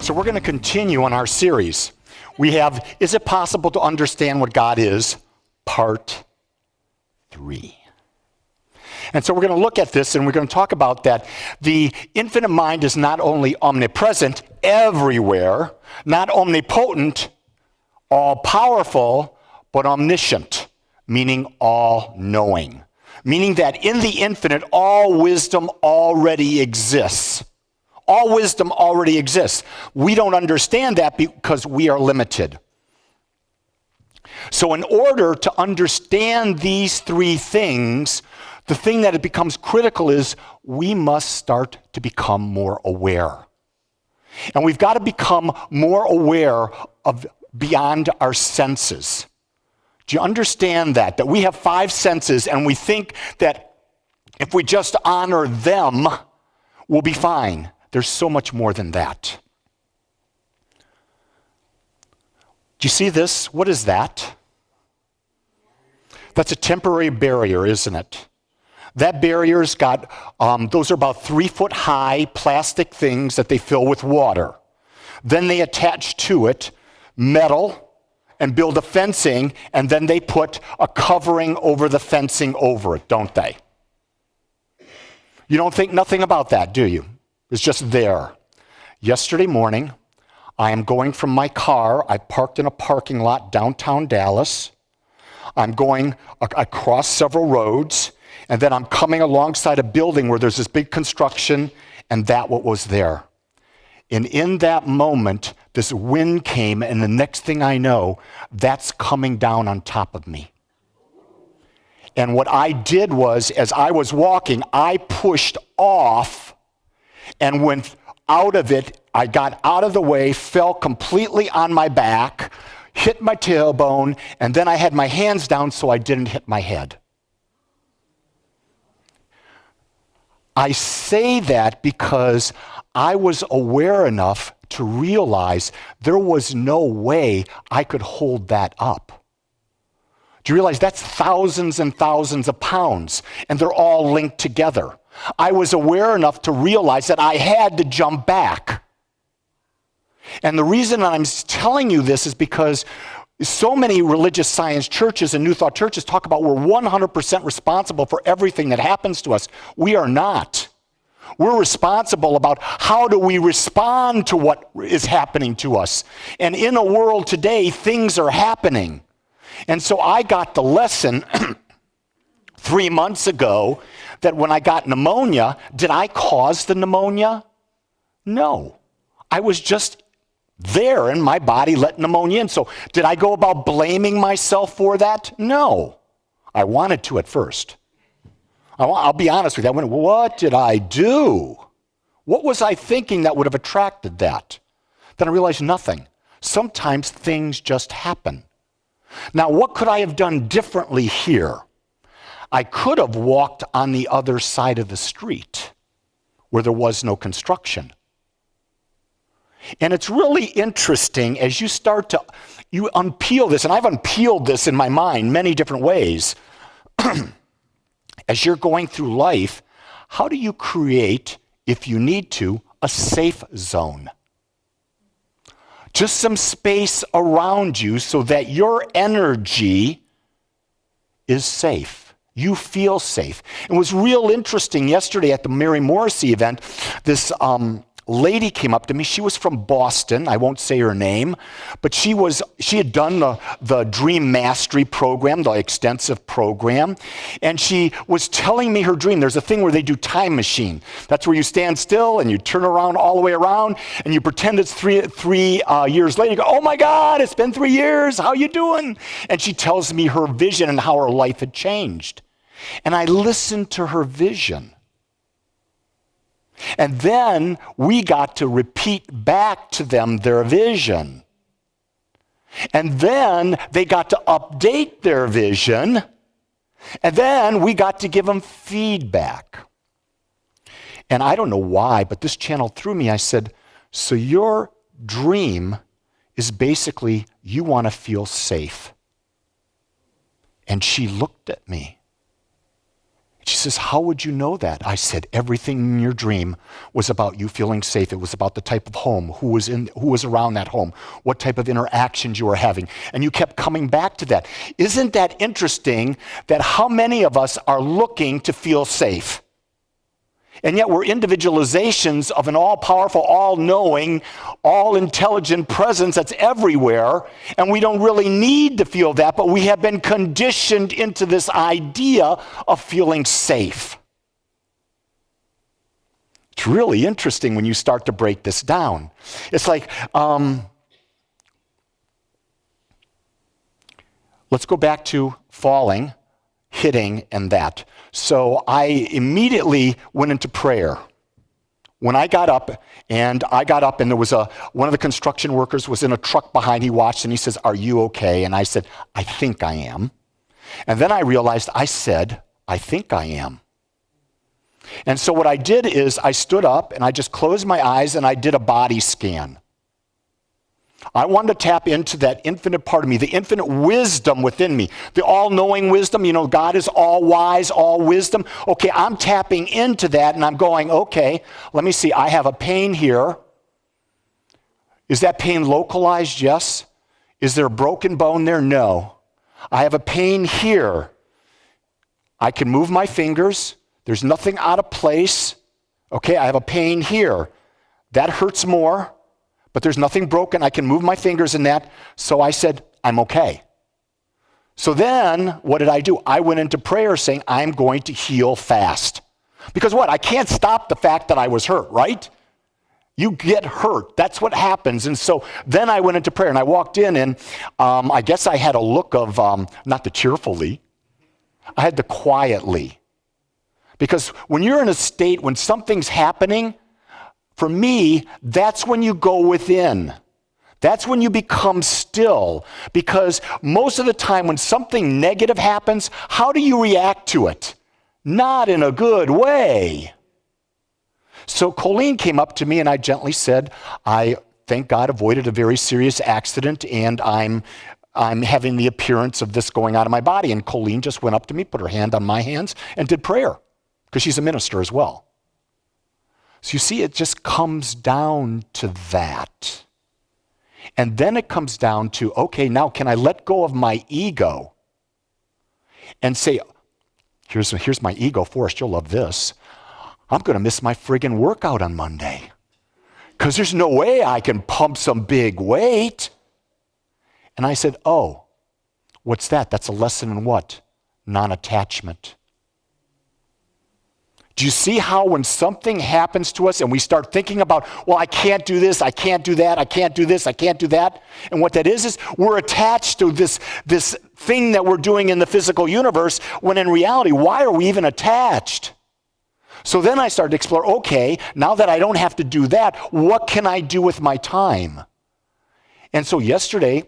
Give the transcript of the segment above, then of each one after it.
So we're going to continue on our series. We have, Is It Possible to Understand What God Is? Part 3. And so we're going to look at this and we're going to talk about that the infinite mind is not only omnipresent everywhere, not omnipotent, all-powerful, but omniscient, meaning all-knowing. Meaning that in the infinite, all wisdom already exists. All wisdom already exists. We don't understand that because we are limited. So in order to understand these three things, the thing that it becomes critical is we must start to become more aware. And we've got to become more aware of beyond our senses. Do you understand that? That we have 5 senses and we think that if we just honor them, we'll be fine. There's so much more than that. Do you see this? What is that? That's a temporary barrier, isn't it? That barrier's got, those are about 3-foot high plastic things that they fill with water. Then they attach to it metal and build a fencing, and then they put a covering over the fencing over it, don't they? You don't think nothing about that, do you? It's just there. Yesterday morning, I am going from my car. I parked in a parking lot downtown Dallas. I'm going across several roads, and then I'm coming alongside a building where there's this big construction, and that what was there. And in that moment, this wind came, and the next thing I know, that's coming down on top of me. And what I did was, as I was walking, I pushed off and went out of it. I got out of the way, fell completely on my back, hit my tailbone, and then I had my hands down so I didn't hit my head. I say that because I was aware enough to realize there was no way I could hold that up. Do you realize that's thousands and thousands of pounds, and they're all linked together? I was aware enough to realize that I had to jump back. And the reason I'm telling you this is because so many religious science churches and New Thought churches talk about we're 100% responsible for everything that happens to us. We are not. We're responsible about how do we respond to what is happening to us. And in a world today, things are happening. And so I got the lesson 3 months ago that when I got pneumonia, did I cause the pneumonia? No. I was just there and my body let pneumonia in. So did I go about blaming myself for that? No. I wanted to at first. I'll be honest with you. I went, what did I do? What was I thinking that would have attracted that? Then I realized nothing. Sometimes things just happen. Now, what could I have done differently here? I could have walked on the other side of the street where there was no construction. And it's really interesting as you start to, you unpeel this, and I've unpeeled this in my mind many different ways. As you're going through life, how do you create, if you need to, a safe zone? Just some space around you so that your energy is safe. You feel safe. It was real interesting yesterday at the Mary Morrissey event. This lady came up to me. She was from Boston. I won't say her name, but she had done the Dream Mastery program, the extensive program, and she was telling me her dream. There's a thing where they do time machine. That's where you stand still and you turn around all the way around and you pretend it's three years later. You go, oh my God, it's been 3 years. How you doing? And she tells me her vision and how her life had changed. And I listened to her vision. And then we got to repeat back to them their vision. And then they got to update their vision. And then we got to give them feedback. And I don't know why, but this channeled through me. I said, so your dream is basically you want to feel safe. And she looked at me. She says, how would you know that? I said, everything in your dream was about you feeling safe. It was about the type of home, who was around that home, what type of interactions you were having. And you kept coming back to that. Isn't that interesting that how many of us are looking to feel safe? And yet we're individualizations of an all-powerful, all-knowing, all-intelligent presence that's everywhere, and we don't really need to feel that, but we have been conditioned into this idea of feeling safe. It's really interesting when you start to break this down. It's like, let's go back to falling, hitting, and that. So I immediately went into prayer. When I got up, and there was one of the construction workers was in a truck behind. He watched and he says, "Are you okay?" And I said, "I think I am." And then I realized I said, "I think I am." And so what I did is I stood up and I just closed my eyes and I did a body scan. I wanted to tap into that infinite part of me, the infinite wisdom within me, the all-knowing wisdom. You know, God is all wise, all wisdom. Okay, I'm tapping into that and I'm going, okay, let me see. I have a pain here. Is that pain localized? Yes. Is there a broken bone there? No. I have a pain here. I can move my fingers. There's nothing out of place. Okay, I have a pain here. That hurts more. But there's nothing broken. I can move my fingers in that. So I said, I'm okay. So then, what did I do? I went into prayer saying, I'm going to heal fast. Because what? I can't stop the fact that I was hurt, right? You get hurt. That's what happens. And so then I went into prayer and I walked in and I guess I had a look of, not the cheerfully, I had the quietly. Because when you're in a state, when something's happening, for me, that's when you go within. That's when you become still. Because most of the time when something negative happens, how do you react to it? Not in a good way. So Colleen came up to me and I gently said, I, thank God, avoided a very serious accident and I'm having the appearance of this going on in my body. And Colleen just went up to me, put her hand on my hands and did prayer. Because she's a minister as well. So you see, it just comes down to that. And then it comes down to, okay, now can I let go of my ego and say, here's my ego, Forrest, you'll love this. I'm going to miss my friggin' workout on Monday. Because there's no way I can pump some big weight. And I said, oh, what's that? That's a lesson in what? Non-attachment. Do you see how when something happens to us and we start thinking about, well, I can't do this, I can't do that, I can't do this, I can't do that. And what that is we're attached to this thing that we're doing in the physical universe when in reality, why are we even attached? So then I started to explore, okay, now that I don't have to do that, what can I do with my time? And so yesterday,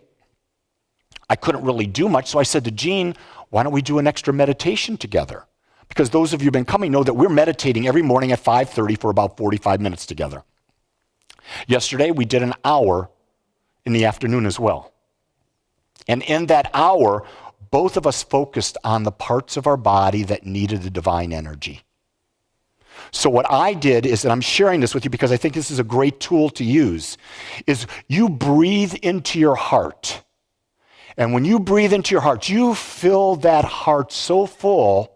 I couldn't really do much, so I said to Jean, why don't we do an extra meditation together? Because those of you who've been coming know that we're meditating every morning at 5:30 for about 45 minutes together. Yesterday, we did an hour in the afternoon as well. And in that hour, both of us focused on the parts of our body that needed the divine energy. So what I did is, and I'm sharing this with you because I think this is a great tool to use, is you breathe into your heart. And when you breathe into your heart, you fill that heart so full.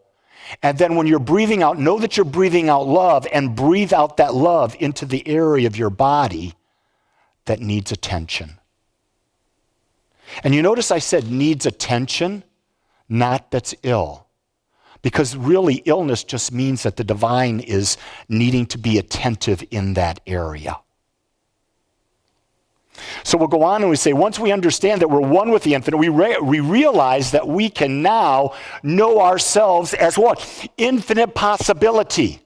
And then when you're breathing out, know that you're breathing out love and breathe out that love into the area of your body that needs attention. And you notice I said needs attention, not that's ill. Because really illness just means that the divine is needing to be attentive in that area. So we'll go on and we say, once we understand that we're one with the infinite, we realize that we can now know ourselves as what? Infinite possibility.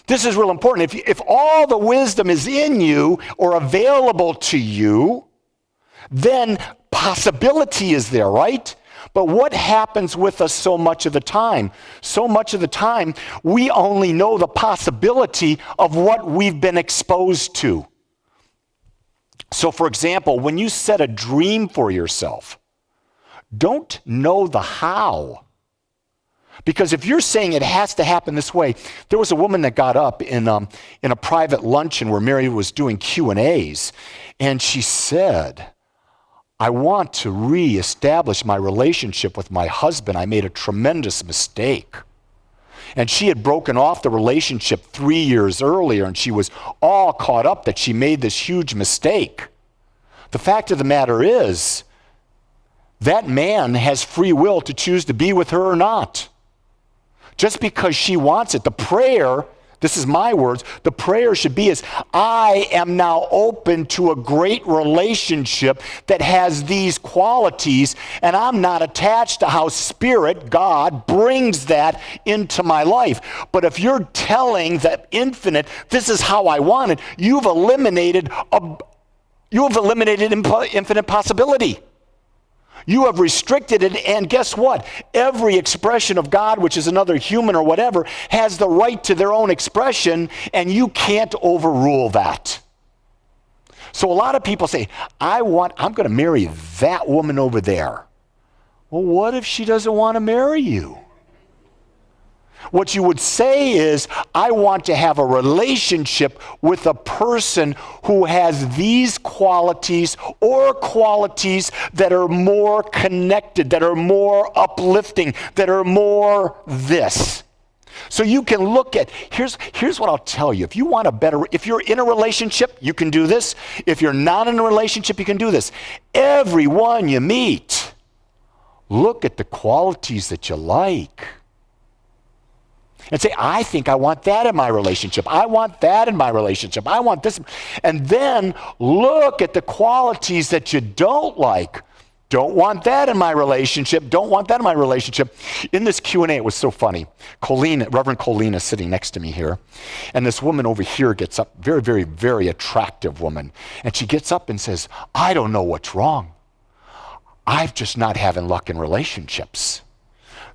This is real important. If all the wisdom is in you or available to you, then possibility is there, right? But what happens with us so much of the time? So much of the time, we only know the possibility of what we've been exposed to. So for example, when you set a dream for yourself, don't know the how. Because if you're saying it has to happen this way, there was a woman that got up in a private luncheon where Mary was doing Q&As, and she said, I want to reestablish my relationship with my husband. I made a tremendous mistake. And she had broken off the relationship 3 years earlier, and she was all caught up that she made this huge mistake. The fact of the matter is, that man has free will to choose to be with her or not. Just because she wants it, the prayer, this is my words, the prayer should be is, I am now open to a great relationship that has these qualities, and I'm not attached to how Spirit, God, brings that into my life. But if you're telling the infinite, this is how I want it, you've eliminated infinite possibility. You have restricted it, and guess what? Every expression of God, which is another human or whatever, has the right to their own expression, and you can't overrule that. So a lot of people say, I'm going to marry that woman over there. Well, what if she doesn't want to marry you? What you would say is, I want to have a relationship with a person who has these qualities or qualities that are more connected, that are more uplifting, that are more this. So you can look at, here's what I'll tell you. If you're in a relationship, you can do this. If you're not in a relationship, you can do this. Everyone you meet, look at the qualities that you like. And say, I think I want that in my relationship. I want that in my relationship. I want this. And then look at the qualities that you don't like. Don't want that in my relationship. Don't want that in my relationship. In this Q&A, it was so funny. Reverend Colleen is sitting next to me here. And this woman over here gets up, very, very, very attractive woman. And she gets up and says, I don't know what's wrong. I'm just not having luck in relationships.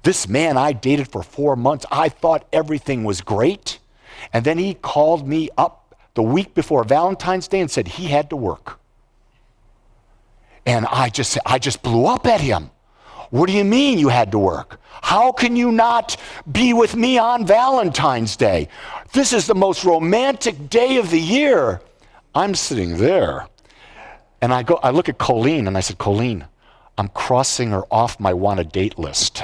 This man I dated for 4 months, I thought everything was great. And then he called me up the week before Valentine's Day and said he had to work. And I just blew up at him. What do you mean you had to work? How can you not be with me on Valentine's Day? This is the most romantic day of the year. I'm sitting there. And I look at Colleen and I said, Colleen, I'm crossing her off my want to date list.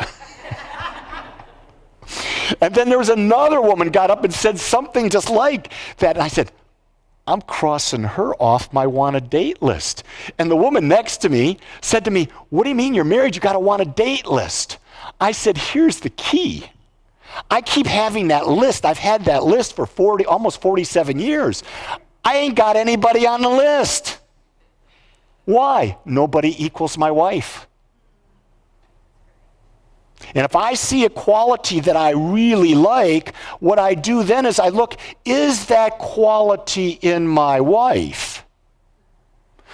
And then there was another woman got up and said something just like that. And I said, I'm crossing her off my want to date list. And the woman next to me said to me, what do you mean you're married? You got a want to date list. I said, here's the key. I keep having that list. I've had that list for almost 47 years. I ain't got anybody on the list. Why? Nobody equals my wife. And if I see a quality that I really like, what I do then is I look, is that quality in my wife?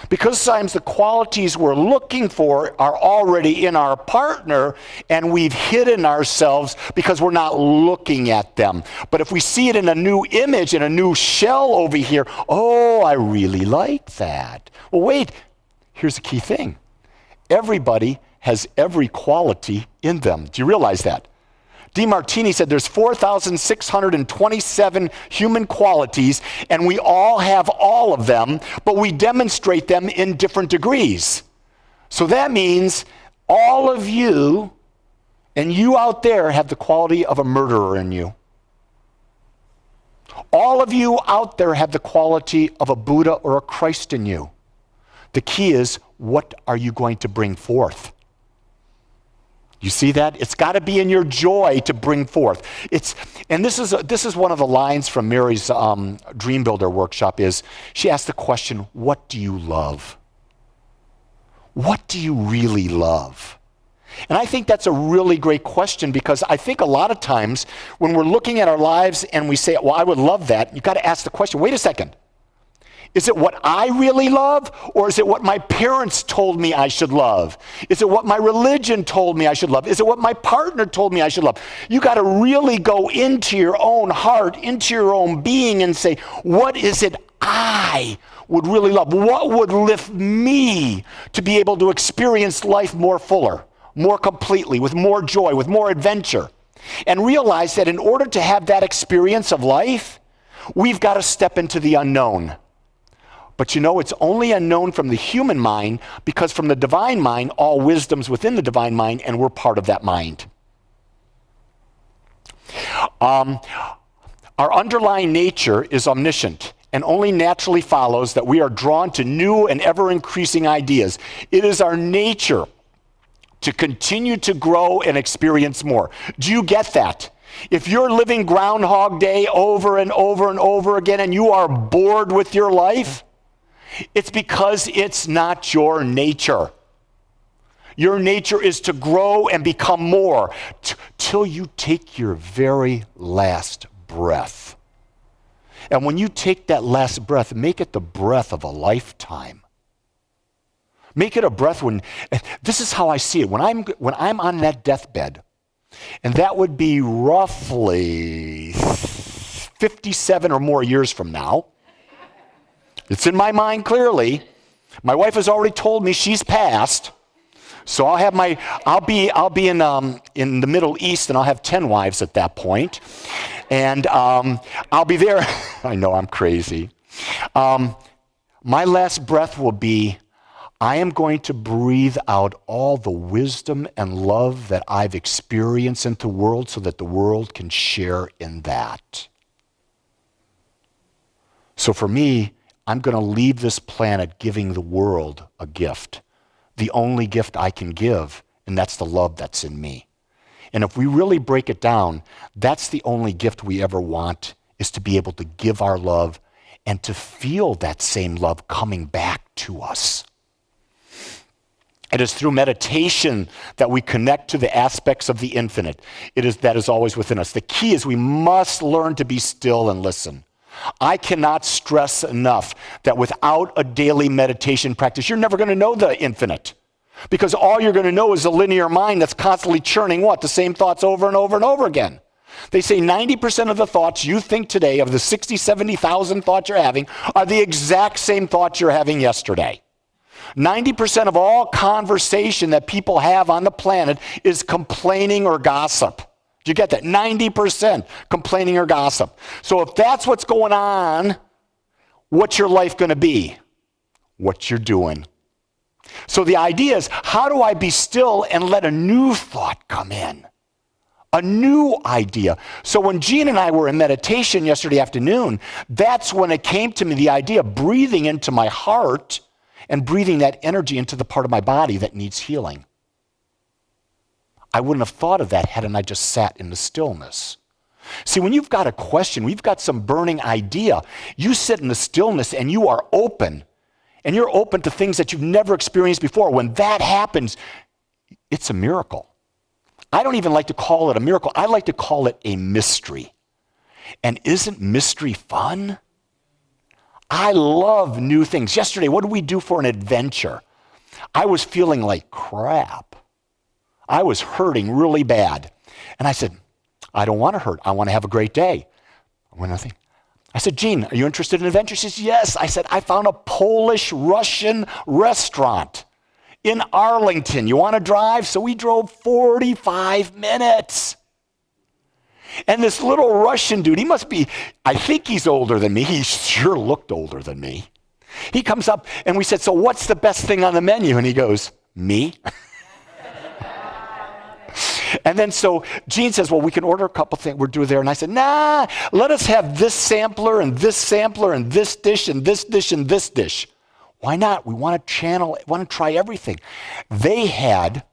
Because sometimes the qualities we're looking for are already in our partner, and we've hidden ourselves because we're not looking at them. But if we see it in a new image, in a new shell over here, oh, I really like that. Well, wait, here's the key thing. Everybody has every quality in them. Do you realize that? DeMartini said there's 4,627 human qualities, and we all have all of them, but we demonstrate them in different degrees. So that means all of you and you out there have the quality of a murderer in you. All of you out there have the quality of a Buddha or a Christ in you. The key is, what are you going to bring forth? You see that? It's got to be in your joy to bring forth. And this is one of the lines from Mary's Dream Builder workshop is, she asked the question, what do you love? What do you really love? And I think that's a really great question, because I think a lot of times when we're looking at our lives and we say, well, I would love that, you've got to ask the question, wait a second. Is it what I really love, or is it what my parents told me I should love? Is it what my religion told me I should love? Is it what my partner told me I should love? You got to really go into your own heart, into your own being, and say, what is it I would really love? What would lift me to be able to experience life more fuller, more completely, with more joy, with more adventure? and realize that in order to have that experience of life, we've got to step into the unknown. But you know, it's only unknown from the human mind, because from the divine mind, all wisdom's within the divine mind, and we're part of that mind. Our underlying nature is omniscient, and only naturally follows that we are drawn to new and ever-increasing ideas. It is our nature to continue to grow and experience more. Do you get that? If you're living Groundhog Day over and over and over again, and you are bored with your life, it's because it's not your nature. Your nature is to grow and become more till you take your very last breath. And when you take that last breath, make it the breath of a lifetime. Make it a breath when, this is how I see it. When I'm on that deathbed, and that would be roughly 57 or more years from now. It's in my mind clearly. My wife has already told me she's passed. So I'll be in the Middle East, and I'll have 10 wives at that point. And I'll be there. I know I'm crazy. My last breath will be, I am going to breathe out all the wisdom and love that I've experienced into the world, so that the world can share in that. So for me, I'm going to leave this planet giving the world a gift. The only gift I can give, and that's the love that's in me. And if we really break it down, that's the only gift we ever want, is to be able to give our love and to feel that same love coming back to us. It is through meditation that we connect to the aspects of the infinite. That is always within us. The key is we must learn to be still and listen. I cannot stress enough that without a daily meditation practice, you're never going to know the infinite. Because all you're going to know is a linear mind that's constantly churning what? The same thoughts over and over and over again. They say 90% of the thoughts you think today, of the 60, 70,000 thoughts you're having, are the exact same thoughts you're having yesterday. 90% of all conversation that people have on the planet is complaining or gossip. Do you get that? 90% complaining or gossip. So if that's what's going on, what's your life going to be? What you're doing. So the idea is, how do I be still and let a new thought come in? A new idea. So when Jean and I were in meditation yesterday afternoon, that's when it came to me, the idea of breathing into my heart and breathing that energy into the part of my body that needs healing. I wouldn't have thought of that hadn't I just sat in the stillness. See, when you've got a question, we've got some burning idea, you sit in the stillness and you are open. And you're open to things that you've never experienced before. When that happens, it's a miracle. I don't even like to call it a miracle. I like to call it a mystery. And isn't mystery fun? I love new things. Yesterday, what did we do for an adventure? I was feeling like crap. I was hurting really bad. And I said, I don't want to hurt. I want to have a great day. I said, Jean, are you interested in adventure? She says, yes. I said, I found a Polish-Russian restaurant in Arlington. You want to drive? So we drove 45 minutes. And this little Russian dude, he must be, I think he's older than me. He sure looked older than me. He comes up and we said, so what's the best thing on the menu? And he goes, me? And then so Jean says, well, we can order a couple things. We're due there. And I said, nah, let us have this sampler and this sampler and this dish and this dish and this dish. Why not? We want to try everything. They had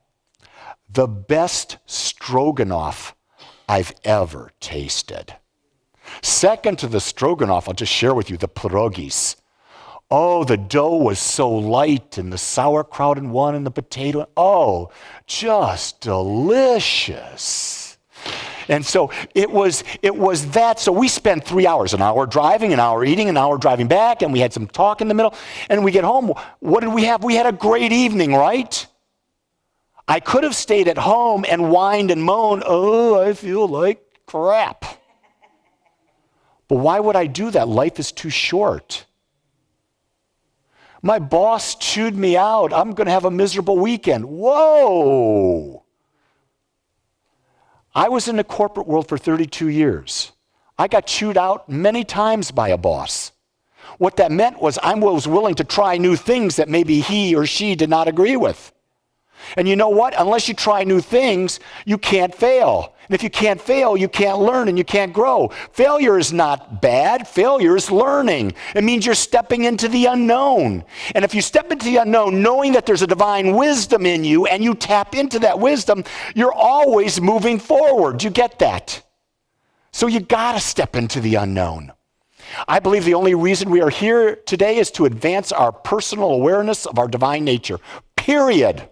the best stroganoff I've ever tasted. Second to the stroganoff, I'll just share with you the pierogis. Oh, the dough was so light, and the sauerkraut in one, and the potato. Oh, just delicious. And so it was that. So we spent 3 hours, an hour driving, an hour eating, an hour driving back, and we had some talk in the middle. And we get home. What did we have? We had a great evening, right? I could have stayed at home and whined and moaned, oh, I feel like crap. But why would I do that? Life is too short. My boss chewed me out. I'm going to have a miserable weekend. Whoa! I was in the corporate world for 32 years. I got chewed out many times by a boss. What that meant was I was willing to try new things that maybe he or she did not agree with. And you know what? Unless you try new things, you can't fail. And if you can't fail, you can't learn and you can't grow. Failure is not bad. Failure is learning. It means you're stepping into the unknown. And if you step into the unknown, knowing that there's a divine wisdom in you and you tap into that wisdom, you're always moving forward. You get that? So you got to step into the unknown. I believe the only reason we are here today is to advance our personal awareness of our divine nature. Period.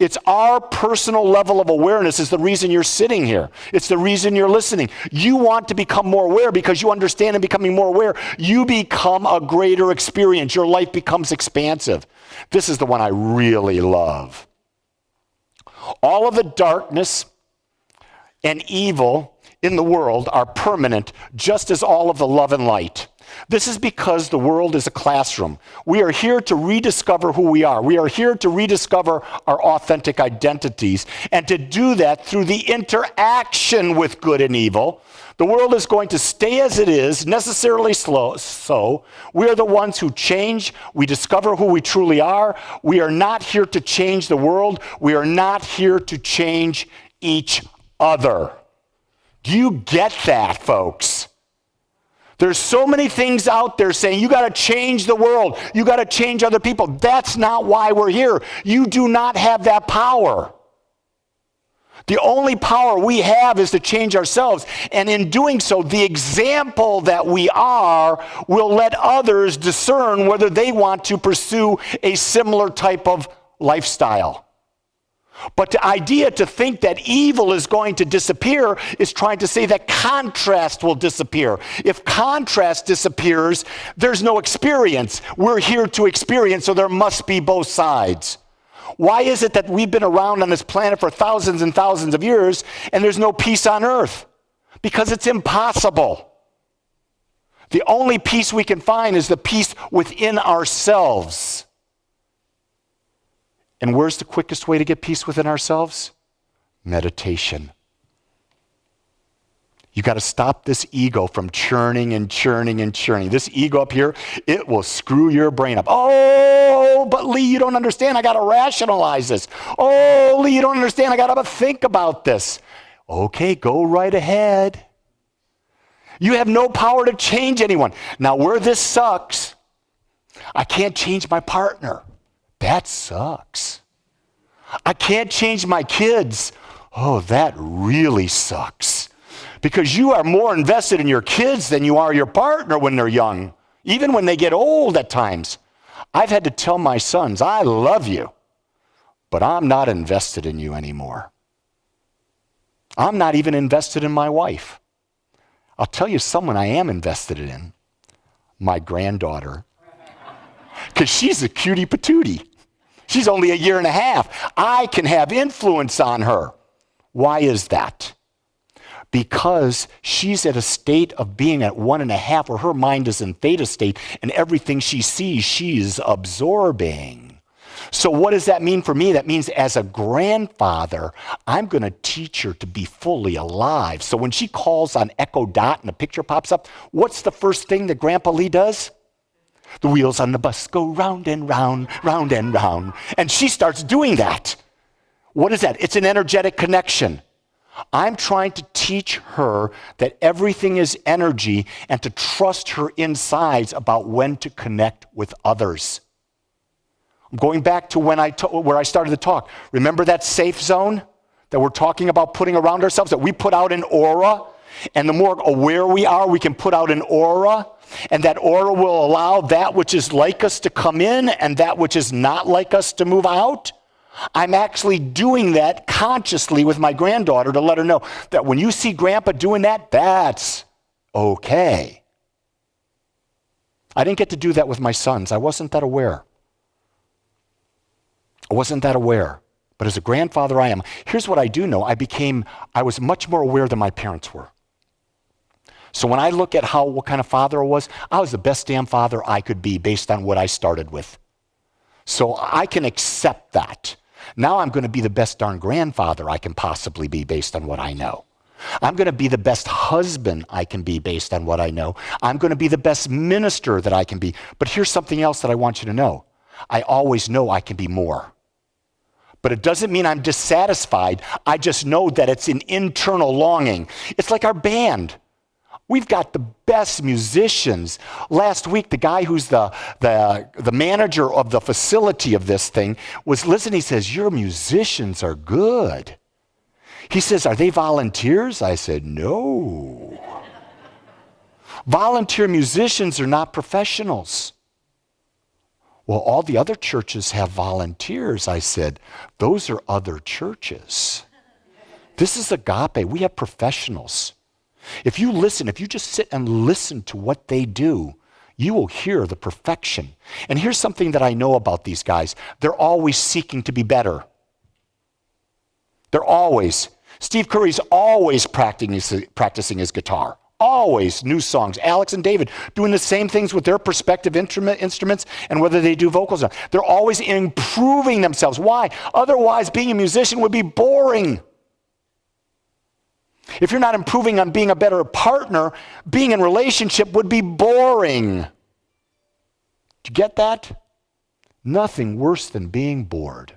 It's our personal level of awareness is the reason you're sitting here. It's the reason you're listening. You want to become more aware because you understand in becoming more aware, you become a greater experience. Your life becomes expansive. This is the one I really love. All of the darkness and evil in the world are permanent, just as all of the love and light. This is because the world is a classroom. We are here to rediscover who we are. We are here to rediscover our authentic identities, and to do that through the interaction with good and evil. The world is going to stay as it is, necessarily so. We are the ones who change. We discover who we truly are. We are not here to change the world. We are not here to change each other. Do you get that, folks? There's so many things out there saying you got to change the world. You got to change other people. That's not why we're here. You do not have that power. The only power we have is to change ourselves. And in doing so, the example that we are will let others discern whether they want to pursue a similar type of lifestyle. But the idea to think that evil is going to disappear is trying to say that contrast will disappear. If contrast disappears, there's no experience. We're here to experience, so there must be both sides. Why is it that we've been around on this planet for thousands and thousands of years and there's no peace on earth? Because it's impossible. The only peace we can find is the peace within ourselves. And where's the quickest way to get peace within ourselves? Meditation. You got to stop this ego from churning and churning and churning. This ego up here, it will screw your brain up. Oh, but Lee, you don't understand. I got to rationalize this. Oh, Lee, you don't understand. I got to think about this. Okay, go right ahead. You have no power to change anyone. Now, where this sucks, I can't change my partner. That sucks. I can't change my kids. Oh, that really sucks. Because you are more invested in your kids than you are your partner when they're young, even when they get old at times. I've had to tell my sons, I love you, but I'm not invested in you anymore. I'm not even invested in my wife. I'll tell you someone I am invested in, my granddaughter. Because she's a cutie patootie. She's only 1.5 years. I can have influence on her. Why is that? Because she's at a state of being at 1.5 where her mind is in theta state and everything she sees, she's absorbing. So what does that mean for me? That means as a grandfather, I'm going to teach her to be fully alive. So when she calls on Echo Dot and a picture pops up, what's the first thing that Grandpa Lee does? The wheels on the bus go round and round, round and round. And she starts doing that. What is that? It's an energetic connection. I'm trying to teach her that everything is energy and to trust her insides about when to connect with others. I'm going back to where I started the talk. Remember that safe zone that we're talking about putting around ourselves, that we put out an aura? And the more aware we are, we can put out an aura. And that aura will allow that which is like us to come in and that which is not like us to move out. I'm actually doing that consciously with my granddaughter to let her know that when you see Grandpa doing that, that's okay. I didn't get to do that with my sons. I wasn't that aware. But as a grandfather I am. Here's what I do know. I was much more aware than my parents were. So when I look at what kind of father I was the best damn father I could be based on what I started with. So I can accept that. Now I'm going to be the best darn grandfather I can possibly be based on what I know. I'm going to be the best husband I can be based on what I know. I'm going to be the best minister that I can be. But here's something else that I want you to know. I always know I can be more. But it doesn't mean I'm dissatisfied. I just know that it's an internal longing. It's like our band. We've got the best musicians. Last week, the guy who's the manager of the facility of this thing was listening. He says, your musicians are good. He says, are they volunteers? I said, no. Volunteer musicians are not professionals. Well, all the other churches have volunteers. I said, those are other churches. This is Agape. We have professionals. If you just sit and listen to what they do, you will hear the perfection. And here's something that I know about these guys. They're always seeking to be better. They're always. Steve Curry's always practicing his guitar. Always new songs. Alex and David doing the same things with their perspective instruments and whether they do vocals or not. They're always improving themselves. Why? Otherwise, being a musician would be boring. If you're not improving on being a better partner, being in relationship would be boring. Do you get that? Nothing worse than being bored.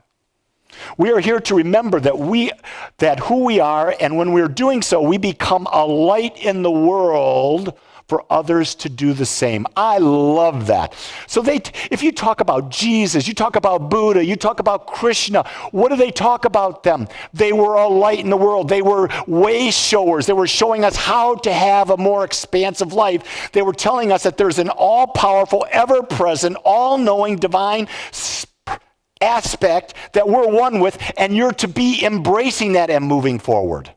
We are here to remember that who we are, and when we're doing so, we become a light in the world for others to do the same. I love that. So if you talk about Jesus, you talk about Buddha, you talk about Krishna, what do they talk about them? They were a light in the world. They were way showers. They were showing us how to have a more expansive life. They were telling us that there's an all-powerful, ever-present, all-knowing, divine aspect that we're one with, and you're to be embracing that and moving forward.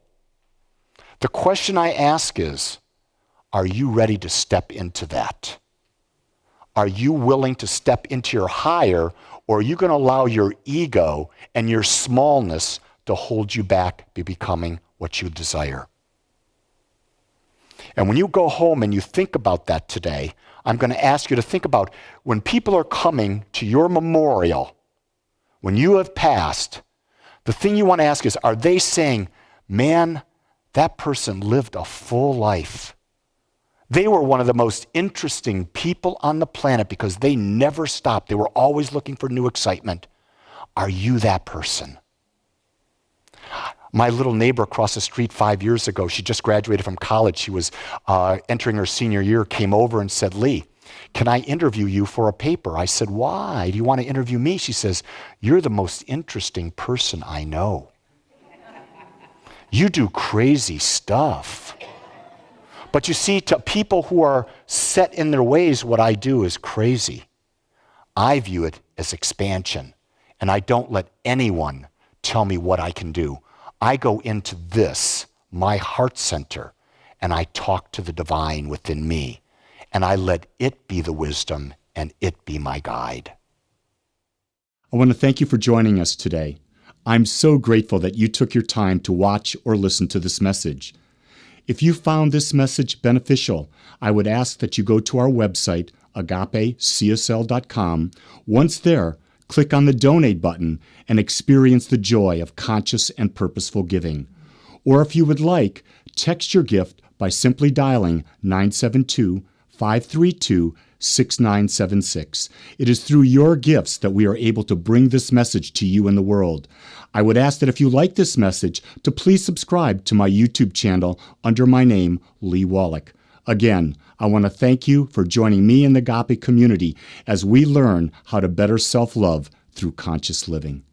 The question I ask is, are you ready to step into that? Are you willing to step into your higher, or are you going to allow your ego and your smallness to hold you back to becoming what you desire? And when you go home and you think about that today, I'm going to ask you to think about when people are coming to your memorial, when you have passed, the thing you want to ask is, are they saying, man, that person lived a full life? They were one of the most interesting people on the planet because they never stopped. They were always looking for new excitement. Are you that person? My little neighbor across the street 5 years ago, she just graduated from college. She was entering her senior year, came over and said, Lee, can I interview you for a paper? I said, why? Do you want to interview me? She says, you're the most interesting person I know. You do crazy stuff. But you see, to people who are set in their ways, what I do is crazy. I view it as expansion, and I don't let anyone tell me what I can do. I go into this, my heart center, and I talk to the divine within me, and I let it be the wisdom and it be my guide. I want to thank you for joining us today. I'm so grateful that you took your time to watch or listen to this message. If you found this message beneficial, I would ask that you go to our website, agapecsl.com. Once there, click on the donate button and experience the joy of conscious and purposeful giving. Or if you would like, text your gift by simply dialing 972-532-6976. It is through your gifts that we are able to bring this message to you in the world. I would ask that if you like this message, to please subscribe to my YouTube channel under my name, Lee Wolak. Again, I want to thank you for joining me in the Agape community as we learn how to better self-love through conscious living.